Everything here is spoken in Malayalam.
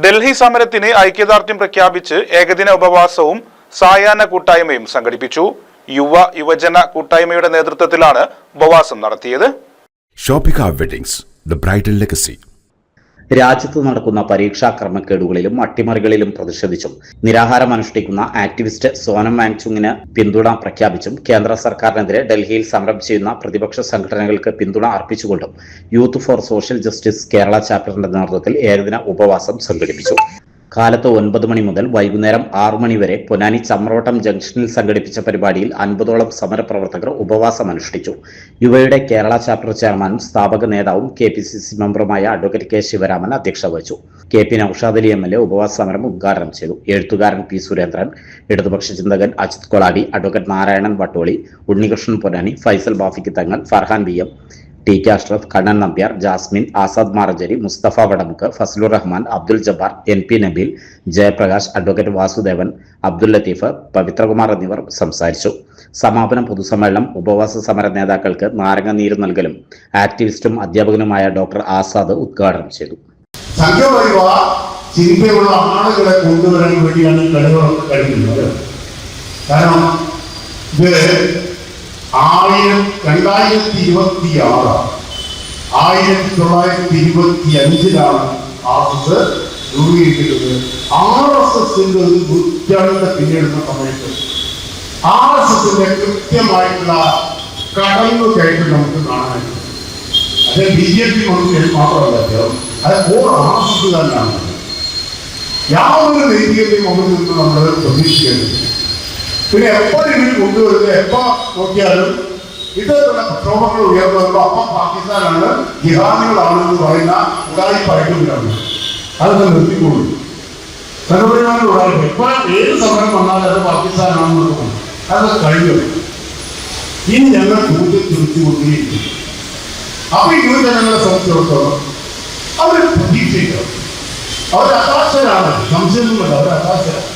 ഡൽഹി സമരത്തിന് ഐക്യദാർഢ്യം പ്രഖ്യാപിച്ച് ഏകദിന ഉപവാസവും സായാഹ്ന കൂട്ടായ്മയും സംഘടിപ്പിച്ചു. യുവജന കൂട്ടായ്മയുടെ നേതൃത്വത്തിലാണ് ഉപവാസം നടത്തിയത്. Shoppika weddings, the bridal legacy. രാജ്യത്ത് നടക്കുന്ന പരീക്ഷാ ക്രമക്കേടുകളിലും അട്ടിമറികളിലും പ്രതിഷേധിച്ചും നിരാഹാരം അനുഷ്ഠിക്കുന്ന ആക്ടിവിസ്റ്റ് സോനം വാങ്ചുങ്ങിന് പിന്തുണ പ്രഖ്യാപിച്ചും കേന്ദ്ര സർക്കാരിനെതിരെ ഡൽഹിയിൽ സമരം ചെയ്യുന്ന പ്രതിപക്ഷ സംഘടനകൾക്ക് പിന്തുണ അർപ്പിച്ചുകൊണ്ടും youth for social justice Kerala ചാപ്റ്ററിന്റെ നേതൃത്വത്തിൽ ഏകദിന ഉപവാസം സംഘടിപ്പിച്ചു. കാലത്ത് 9 മണി മുതൽ വൈകുന്നേരം 6 മണി വരെ പൊന്നാനി ചമ്രോട്ടം ജംഗ്ഷനിൽ സംഘടിപ്പിച്ച പരിപാടിയിൽ 50ഓളം സമരപ്രവർത്തകർ ഉപവാസം അനുഷ്ഠിച്ചു. യുവയുടെ കേരള ചാപ്റ്റർ ചെയർമാനും സ്ഥാപക നേതാവും KPCC മെമ്പറുമായ അഡ്വക്കേറ്റ് K. ശിവരാമൻ അധ്യക്ഷത വഹിച്ചു. KP നൌഷാദ് അലി MLA ഉപവാസ സമരം ഉദ്ഘാടനം ചെയ്തു. എഴുത്തുകാരൻ P. സുരേന്ദ്രൻ, ഇടതുപക്ഷ ചിന്തകൻ Ajith Koladi, advocate Narayanan Vattoli, Unnikrishnan Ponnani, Faisal Bafiq Thangal, Farhan BM, TK Ashraf, Kannan Nambiar, Jasmine, Azad Maranchery, Musthafa Vadamukku, Fazlur Rahman, Abdul Jabbar, NP Nabeel, Jayaprakash, advocate Vasudevan, Abdul Latheef, Pavithrakumar എന്നിവർ സംസാരിച്ചു. സമാപന പൊതുസമ്മേളനം ഉപവാസ സമര നേതാക്കൾക്ക് നാരങ്ങ നീര് നൽകലും ആക്ടിവിസ്റ്റും അധ്യാപകനുമായ ഡോക്ടർ ആസാദ് ഉദ്ഘാടനം ചെയ്തു. ചിന്തയുള്ള ആളുകളെ കൊണ്ടുവരാൻ വേണ്ടിയാണ് കളികളൊക്കെ കളിക്കുന്നത്. കാരണം ഇത് 2026 1925 RSS രൂപീകരിക്കുന്നത്. RSSന്റെ ഒരു നൂറ്റാണ്ടിന്റെ പിന്നിടുന്ന സമയത്ത് RSSന്റെ കൃത്യമായിട്ടുള്ള കടന്നുകയറ്റം നമുക്ക് കാണാൻ. അത് BJP മാത്രമല്ല, അത് RSS തന്നെയാണ്. യാതൊരു നൈതികതയും അവിടെ നിന്ന് നമ്മൾ പ്രതീക്ഷിക്കേണ്ടത്. പിന്നെ എപ്പോഴെങ്കിലും കൊണ്ടുവരുന്നത് എപ്പോ നോക്കിയാലും ഇത്തരത്തിലുള്ള പ്രക്ഷോഭങ്ങൾ ഉയർന്നു വരുമ്പോൾ അപ്പം പാകിസ്ഥാനാണ്, ജിഹാദികളാണെന്ന് പറയുന്ന ഉടായിപ്പായിട്ടുണ്ടാണ്. അതൊക്കെ നിർത്തിക്കൊള്ളു. സർവ്വപരിമാണ ഉടായിപ്പ്. എപ്പോ ഏത് സമരം വന്നാലും അത് പാകിസ്ഥാനാണെന്ന് തോന്നുന്നു. അതൊക്കെ കഴിഞ്ഞു. ഇനി ഞങ്ങൾ തിരിച്ചുകൊണ്ടിരിക്കും. അപ്പൊ യുവജനങ്ങളെ സംബന്ധിച്ചിടത്തോളം അവർ പ്രതീക്ഷിക്കണം. അവർ ഹതാശരാണ്, സംശയമൊന്നുമില്ല, അവർ ഹതാശരാണ്.